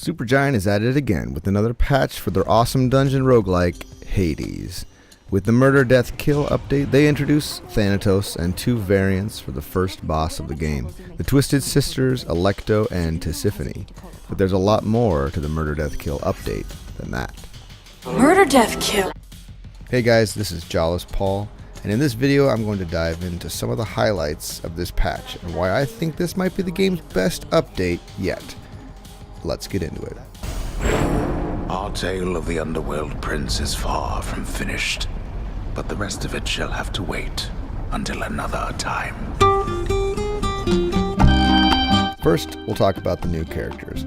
Supergiant is at it again with another patch for their awesome dungeon roguelike, Hades. With the Murder Death Kill update, they introduce Thanatos and two variants for the first boss of the game, the Twisted Sisters, Alecto and Tisiphone. But there's a lot more to the Murder Death Kill update than that. Murder Death Kill! Hey guys, this is Jawless Paul, and in this video I'm going to dive into some of the highlights of this patch and why I think this might be the game's best update yet. Let's get into it. Our tale of the Underworld Prince is far from finished, but the rest of it shall have to wait until another time. First, we'll talk about the new characters.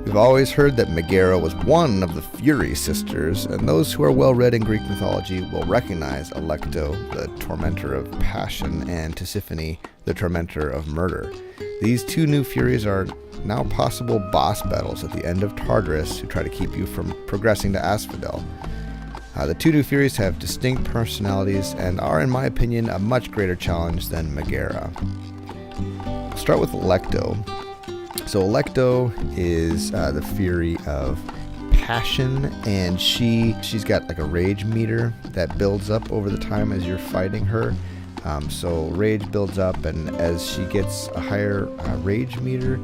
We've always heard that Megara was one of the Fury sisters, and those who are well read in Greek mythology will recognize Alecto, the tormentor of passion, and Tisiphone, the tormentor of murder. These two new Furies are now possible boss battles at the end of Tartarus who try to keep you from progressing to Asphodel. The two new Furies have distinct personalities and are, in my opinion, a much greater challenge than Megara. We'll start with Alecto. So Alecto is the Fury of passion, and she's got like a rage meter that builds up over the time as you're fighting her. So rage builds up, and as she gets a higher rage meter,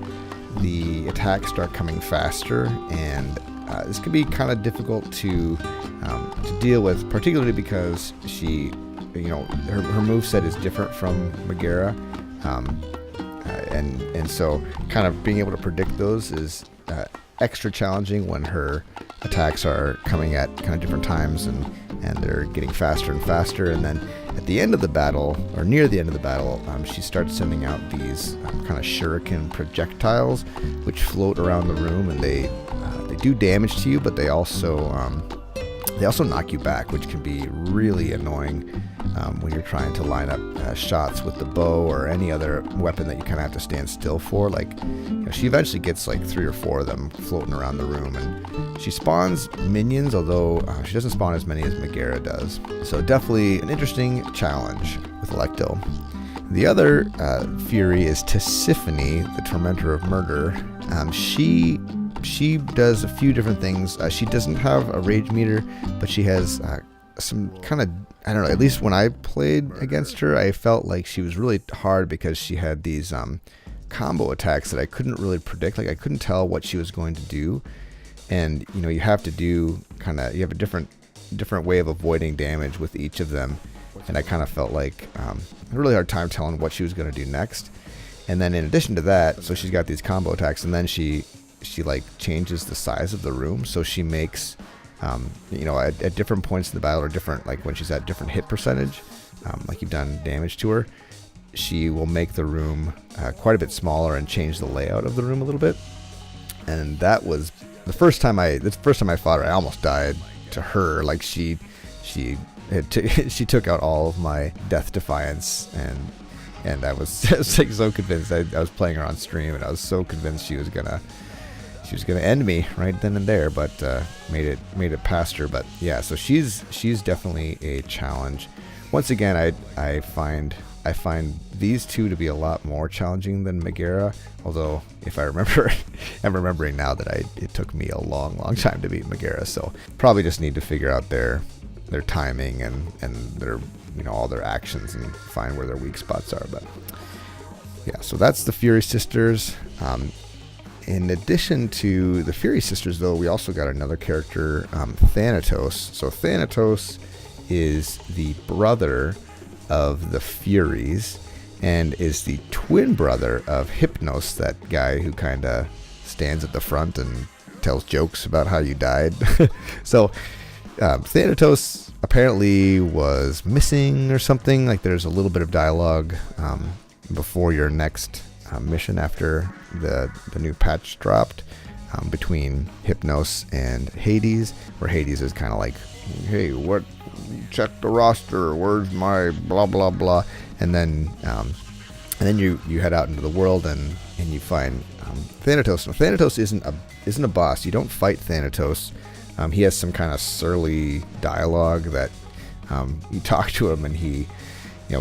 the attacks start coming faster, and this can be kind of difficult to deal with, particularly because she, her moveset is different from Megara, and so kind of being able to predict those is extra challenging when her attacks are coming at kind of different times, and they're getting faster and faster. And then at the end of the battle, or near the end of the battle, she starts sending out these kind of shuriken projectiles which float around the room, and they do damage to you, but they also knock you back, which can be really annoying when you're trying to line up shots with the bow or any other weapon that you kind of have to stand still for. She eventually gets like 3 or 4 of them floating around the room, and she spawns minions, although she doesn't spawn as many as Megara does. So definitely an interesting challenge with Alecto. The other Fury is Tisiphone, the tormentor of murder. She does a few different things. She doesn't have a rage meter, but she has some kind of, I don't know, at least when I played against her, I felt like she was really hard because she had these combo attacks that I couldn't really predict. Like I couldn't tell what she was going to do. And, you have to do you have a different way of avoiding damage with each of them. And I kind of felt like a really hard time telling what she was going to do next. And then in addition to that, so she's got these combo attacks, and then she like changes the size of the room, so she makes at different points in the battle, or different, like when she's at different hit percentage, like you've done damage to her, she will make the room quite a bit smaller and change the layout of the room a little bit. And that was the first time I fought her, I almost died to her. Like she took out all of my death defiance, and I was like so convinced. I was playing her on stream, and I was so convinced she was gonna end me right then and there, but made it past her. But yeah, so she's definitely a challenge. Once again, I find these two to be a lot more challenging than Megara, although if I remember, I'm remembering now that it took me a long time to beat Megara, so probably just need to figure out their timing and their all their actions and find where their weak spots are. But yeah, so that's the Fury Sisters. In addition to the Fury Sisters, though, we also got another character, Thanatos. So Thanatos is the brother of the Furies and is the twin brother of Hypnos, that guy who kind of stands at the front and tells jokes about how you died. So Thanatos apparently was missing or something. Like there's a little bit of dialogue before your next mission after the new patch dropped between Hypnos and Hades, where Hades is kind of like, hey, check the roster, where's my blah blah blah, and then you head out into the world and you find Thanatos. Now, Thanatos isn't a boss. You don't fight Thanatos. He has some kind of surly dialogue that you talk to him, and he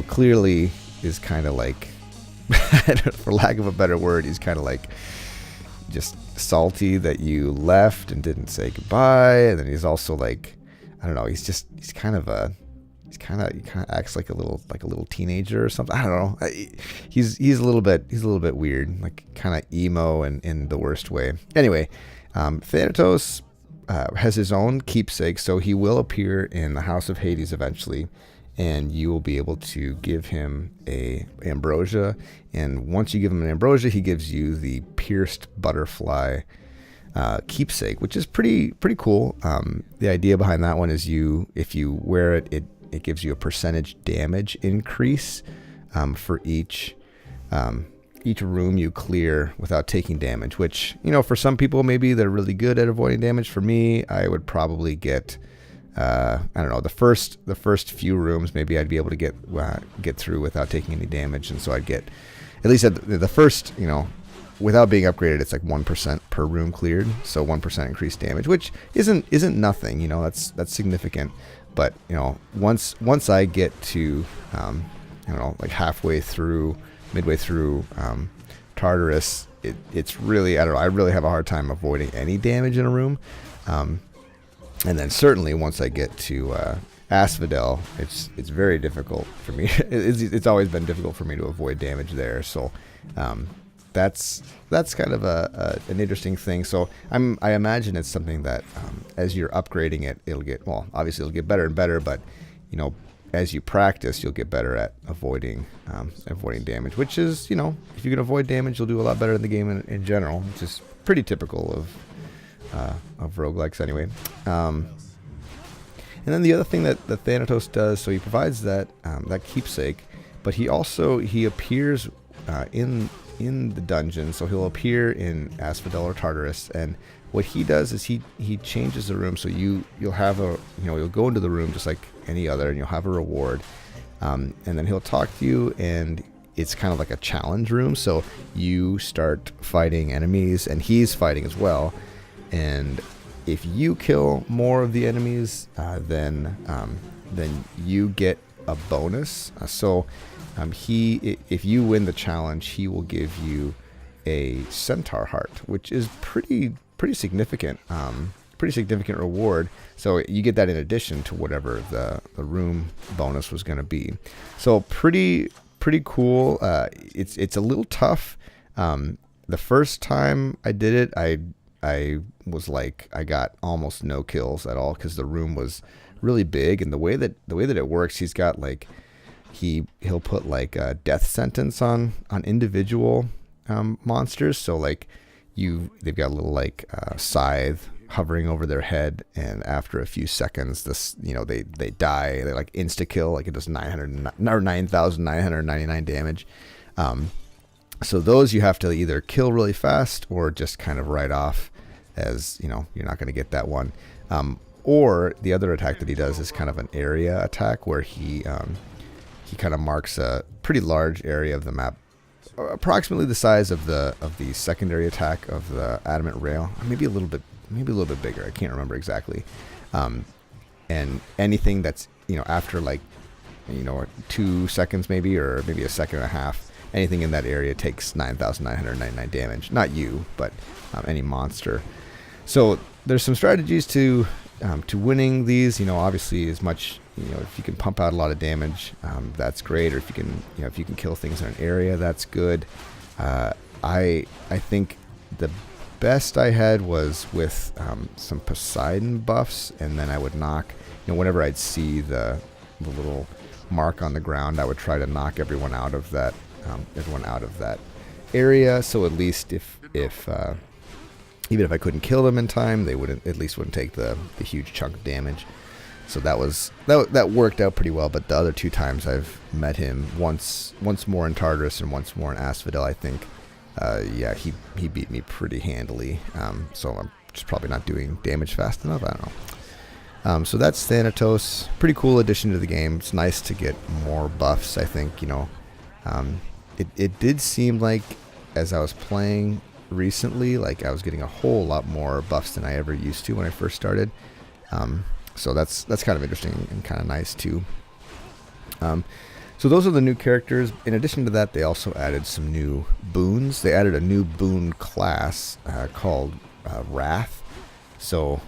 clearly is kind of like for lack of a better word, he's kind of like just salty that you left and didn't say goodbye. And then he's also like, I don't know, he kind of acts like a little teenager or something. I don't know. He's a little bit weird, like kind of emo in the worst way. Anyway, Thanatos has his own keepsake, so he will appear in the House of Hades eventually, and you will be able to give him a ambrosia. And once you give him an ambrosia, he gives you the pierced butterfly keepsake, which is pretty cool. The idea behind that one is if you wear it, it gives you a percentage damage increase for each room you clear without taking damage, which, for some people, maybe they're really good at avoiding damage. For me, I would probably get, I don't know, the first few rooms, maybe I'd be able to get through without taking any damage. And so I'd get, at least at the first, without being upgraded, it's like 1% per room cleared. So 1% increased damage, which isn't nothing, that's significant. But, once I get to, like midway through Tartarus, it's really, I don't know, I really have a hard time avoiding any damage in a room. And then certainly once I get to Asphodel, it's very difficult for me. It's always been difficult for me to avoid damage there. So that's kind of an interesting thing. So I imagine it's something that as you're upgrading it, obviously it'll get better and better, but as you practice, you'll get better at avoiding damage, which is, if you can avoid damage, you'll do a lot better in the game in general, which is pretty typical of roguelikes anyway. And then the other thing that Thanatos does, so he provides that keepsake, but he appears in the dungeon, so he'll appear in Asphodel or Tartarus, and what he does is he changes the room, so you'll have you'll go into the room just like any other, and you'll have a reward, and then he'll talk to you, and it's kind of like a challenge room, so you start fighting enemies, and he's fighting as well, and if you kill more of the enemies, then you get a bonus. If you win the challenge, he will give you a centaur heart, which is pretty significant. Pretty significant reward. So you get that in addition to whatever the room bonus was going to be. So pretty cool. It's a little tough. The first time I did it, I was like, I got almost no kills at all because the room was really big, and the way that it works, he's got like he'll put like a death sentence on individual monsters. So like they've got a little like scythe hovering over their head, and after a few seconds, they die. They like insta kill, like it does 9,999 damage. So those you have to either kill really fast or just kind of write off as, you're not going to get that one. Or the other attack that he does is kind of an area attack where he kind of marks a pretty large area of the map, approximately the size of the secondary attack of the Adamant Rail, maybe a little bit bigger. I can't remember exactly. And anything that's after like 2 seconds maybe, or maybe a second and a half, anything in that area takes 9,999 damage. Not you, but any monster. So there's some strategies to winning these. Obviously, as much if you can pump out a lot of damage, that's great. Or if you can kill things in an area, that's good. I think the best I had was with some Poseidon buffs, and then I would knock. Whenever I'd see the little mark on the ground, I would try to knock everyone out of that area. So at least if even if I couldn't kill them in time, they wouldn't take the huge chunk of damage. So that worked out pretty well. But the other 2 times I've met him, once more in Tartarus and once more in Asphodel, I think, he beat me pretty handily. So I'm just probably not doing damage fast enough. I don't know. So that's Thanatos. Pretty cool addition to the game. It's nice to get more buffs, I think. It did seem like as I was playing recently, like I was getting a whole lot more buffs than I ever used to when I first started. So that's kind of interesting and kind of nice too. So those are the new characters. In addition to that, they also added some new boons. They added a new boon class called Wrath. So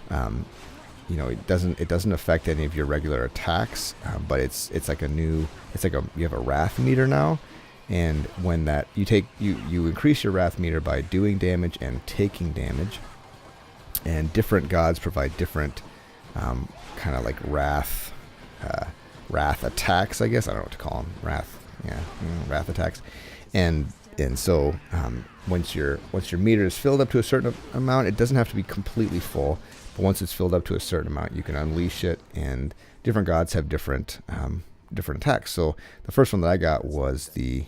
it doesn't affect any of your regular attacks, but it's like you have a wrath meter now, and when that you increase your wrath meter by doing damage and taking damage, and different gods provide different kind of like wrath attacks, I guess. I don't know what to call them. Wrath attacks, and so once your meter is filled up to a certain amount, it doesn't have to be completely full. But once it's filled up to a certain amount, you can unleash it, and different gods have different attacks. So the first one that I got was the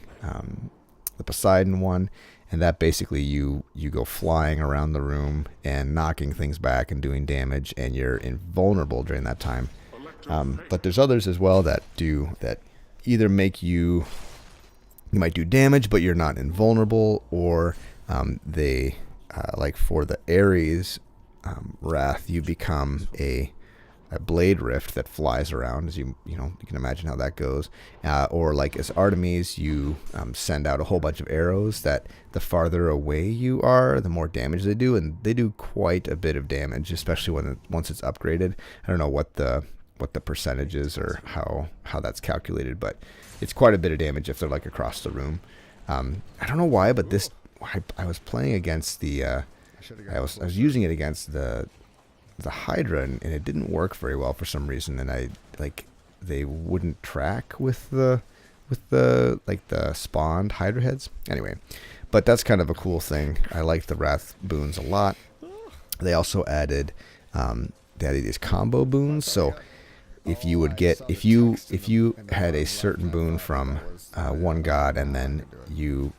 Poseidon one, and that basically you go flying around the room and knocking things back and doing damage, and you're invulnerable during that time. But there's others as well that either make you might do damage, but you're not invulnerable, or they like for the Ares Wrath, you become a blade rift that flies around, as you can imagine how that goes. Or like as Artemis, you send out a whole bunch of arrows that the farther away you are, the more damage they do, and they do quite a bit of damage, especially once it's upgraded. I don't know what the percentage is or how that's calculated, but it's quite a bit of damage if they're like across the room. I don't know why, but I was playing against I was using it against the Hydra, and it didn't work very well for some reason, and they wouldn't track with the spawned Hydra heads. Anyway, but that's kind of a cool thing. I like the Wrath boons a lot. They also added these combo boons. So if you had a certain boon from one god, and then you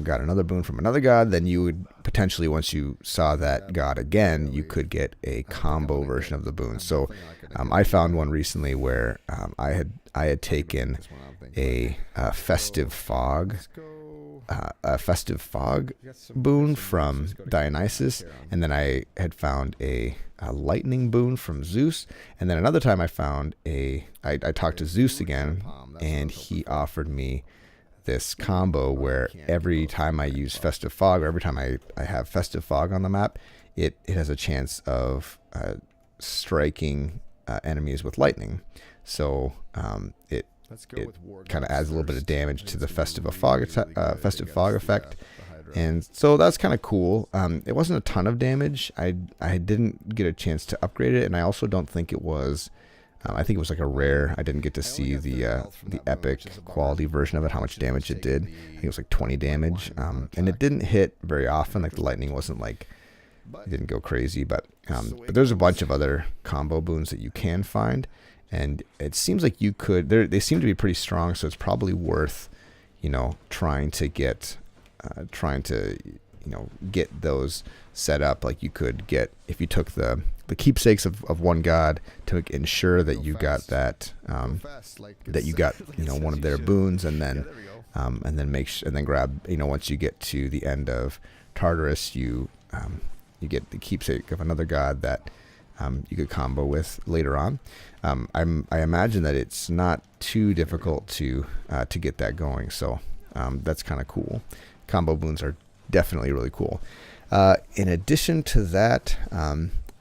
got another boon from another god, then you would potentially, once you saw that god again, you could get a combo version of the boon. So I found one recently where I had taken a festive fog boon from Dionysus, and then I had found a lightning boon from Zeus, and then another time I found I talked to Zeus again, and he offered me this combo where every time I use Festive Fog, or every time I have Festive Fog on the map, it has a chance of striking enemies with lightning. So it kind of adds a little bit of damage to the Festive Fog effect. And so that's kind of cool. It wasn't a ton of damage. I didn't get a chance to upgrade it, and I also don't think it was... I think it was like a rare. I didn't get to see the epic quality version of it, how much damage it did. I think it was like 20 damage, and it didn't hit very often. Like the lightning wasn't like, it didn't go crazy, but there's a bunch of other combo boons that you can find, and it seems like you could. They seem to be pretty strong, so it's probably worth, trying to get those set up. Like you could get, if you took the keepsakes of one god to ensure that you got that one of their boons, and then grab, once you get to the end of Tartarus, you get the keepsake of another god that you could combo with later on. I imagine that it's not too difficult to get that going, so that's kind of cool. Combo boons are definitely really cool. In addition to that,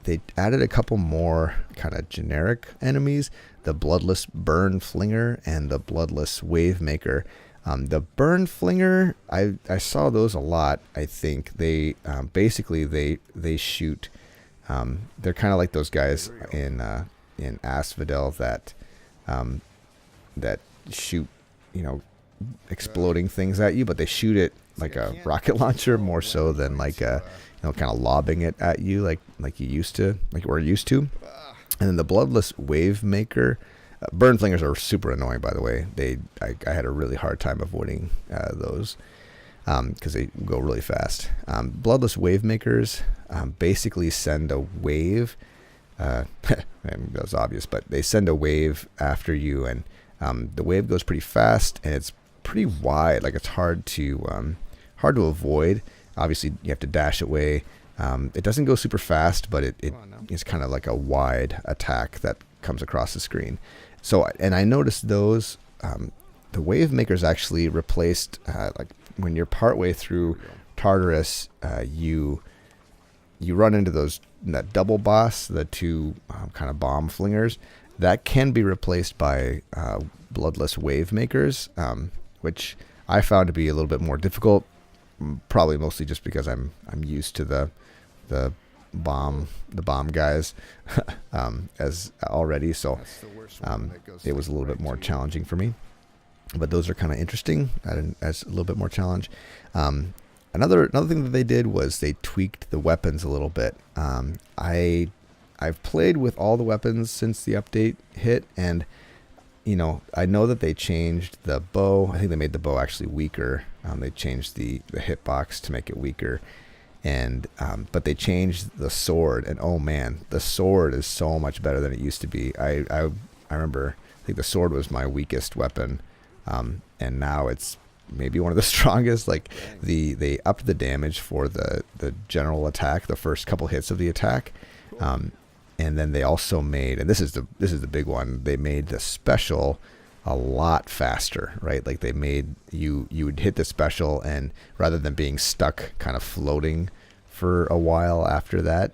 they added a couple more kind of generic enemies, the Bloodless Burn Flinger and the Bloodless Wave Maker. The Burn Flinger, I saw those a lot. I think they basically they shoot. They're kind of like those guys in Asphodel that shoot exploding things at you, but they shoot it like a rocket launcher more so than like kind of lobbing it at you like you used to, like we're used to. And then the Bloodless Wave Maker, Burn Flingers are super annoying, by the way. I had a really hard time avoiding those because they go really fast. Bloodless Wave Makers basically send a wave. That was obvious, but they send a wave after you, and the wave goes pretty fast, and it's pretty wide. Like it's hard to avoid. Obviously, you have to dash away. It doesn't go super fast, but it's kind of like a wide attack that comes across the screen. So, and I noticed those the wave makers actually replaced like when you're partway through Tartarus, you run into that double boss, the two kind of bomb flingers. That can be replaced by Bloodless wave makers, which I found to be a little bit more difficult. Probably mostly just because I'm used to the bomb guys as already, so it was a little bit more challenging for me. But those are kind of interesting as a little bit more challenge. Another thing that they did was they tweaked the weapons a little bit. I've played with all the weapons since the update hit, and I know that they changed the bow. I think they made the bow actually weaker. They changed the hitbox to make it weaker, and but they changed the sword. And oh man, the sword is so much better than it used to be. I remember, I think the sword was my weakest weapon, and now it's maybe one of the strongest. Like they upped the damage for the general attack, the first couple hits of the attack. And then they also made, and this is the big one, they made the special a lot faster, right? Like they made you would hit the special, and rather than being stuck kind of floating for a while after that,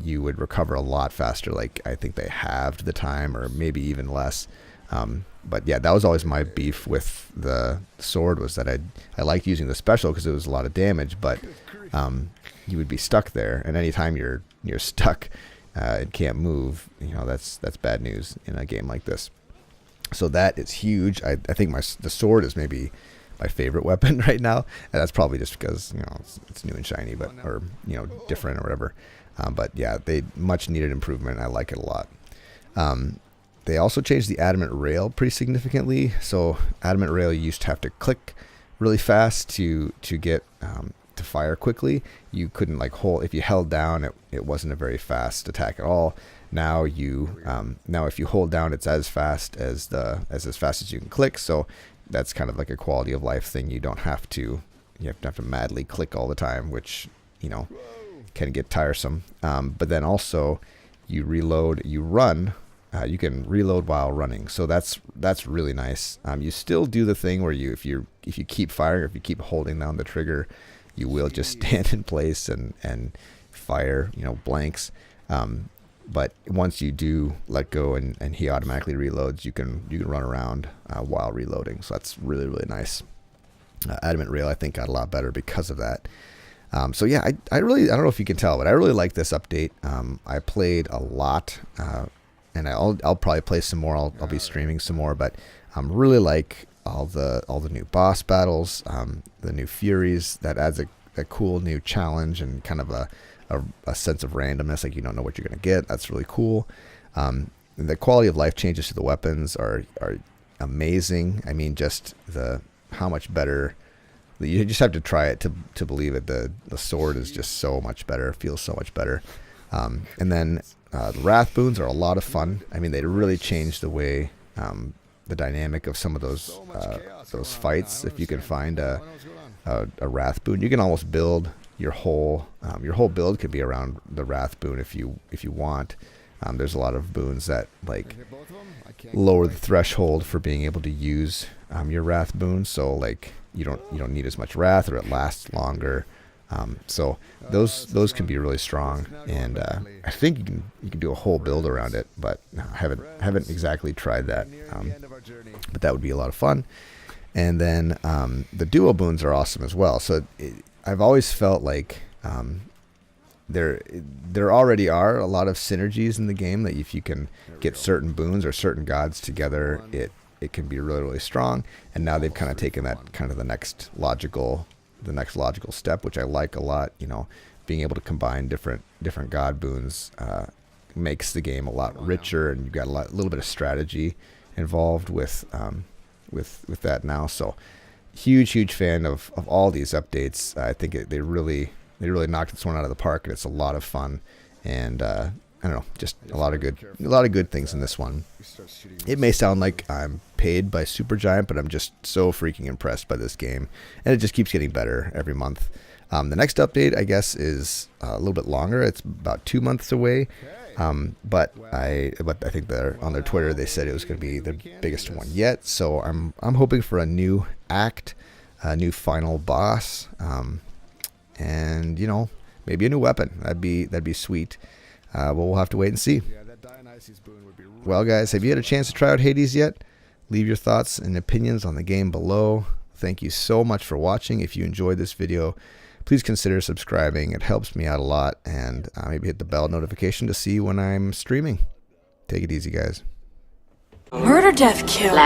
you would recover a lot faster. Like I think they halved the time, or maybe even less. But yeah, that was always my beef with the sword, was that I liked using the special because it was a lot of damage, but you would be stuck there, and anytime you're stuck, it can't move, that's bad news in a game like this. So that is huge. I think the sword is maybe my favorite weapon right now, and that's probably just because it's new and shiny, but or different or whatever. But yeah, they much needed improvement. I like it a lot. They also changed the Adamant Rail pretty significantly. So Adamant Rail, you used to have to click really fast to get to fire quickly. You couldn't hold, if you held down, it wasn't a very fast attack at all. Now if you hold down, it's as fast as you can click. So that's kind of like a quality of life thing. You don't have to madly click all the time, which can get tiresome. But then also you run. You can reload while running, so that's really nice. You still do the thing where if you keep firing, or if you keep holding down the trigger, you will just stand in place and fire blanks. But once you do let go and he automatically reloads, you can run around while reloading. So that's really, really nice. Adamant Rail, I think, got a lot better because of that. So yeah, I don't know if you can tell, but I really like this update. I played a lot. And I'll probably play some more. I'll be streaming some more, but really like all the new boss battles, the new Furies. That adds a cool new challenge and kind of a sense of randomness. Like you don't know what you're gonna get. That's really cool. And the quality of life changes to the weapons are amazing. I mean, just how much better. You just have to try it to believe it. The sword is just so much better. Feels so much better. And then the Wrath Boons are a lot of fun. I mean, they really changed the way, the dynamic of some of those fights. If you can find a Wrath Boon, you can almost build your whole build could be around the Wrath Boon if you want. There's a lot of boons that lower the threshold for being able to use your Wrath Boon, so you don't need as much Wrath, or it lasts longer. So those can be really strong, and I think you can do a whole build around it, but I haven't exactly tried that. But that would be a lot of fun. And then the duo boons are awesome as well. So I've always felt like there already are a lot of synergies in the game, that if you can get certain boons or certain gods together, it can be really, really strong. And now they've kind of taken that kind of the next logical step, which I like a lot. Being able to combine different god boons makes the game a lot richer, and you've got a little bit of strategy involved with that now. So huge fan of all these updates. I think they really knocked this one out of the park, and it's a lot of fun. And I don't know, just a lot of good things in this one. It may sound like I'm paid by Supergiant, but I'm just so freaking impressed by this game, and it just keeps getting better every month. The next update, I guess, is a little bit longer. It's about 2 months away. But I think on their Twitter they said it was going to be the biggest one yet. So I'm hoping for a new act, a new final boss, and maybe a new weapon. That'd be sweet. But we'll have to wait and see. Well, guys, have you had a chance to try out Hades yet? Leave your thoughts and opinions on the game below. Thank you so much for watching. If you enjoyed this video, please consider subscribing. It helps me out a lot. And maybe hit the bell notification to see when I'm streaming. Take it easy, guys. Murder, death, kill.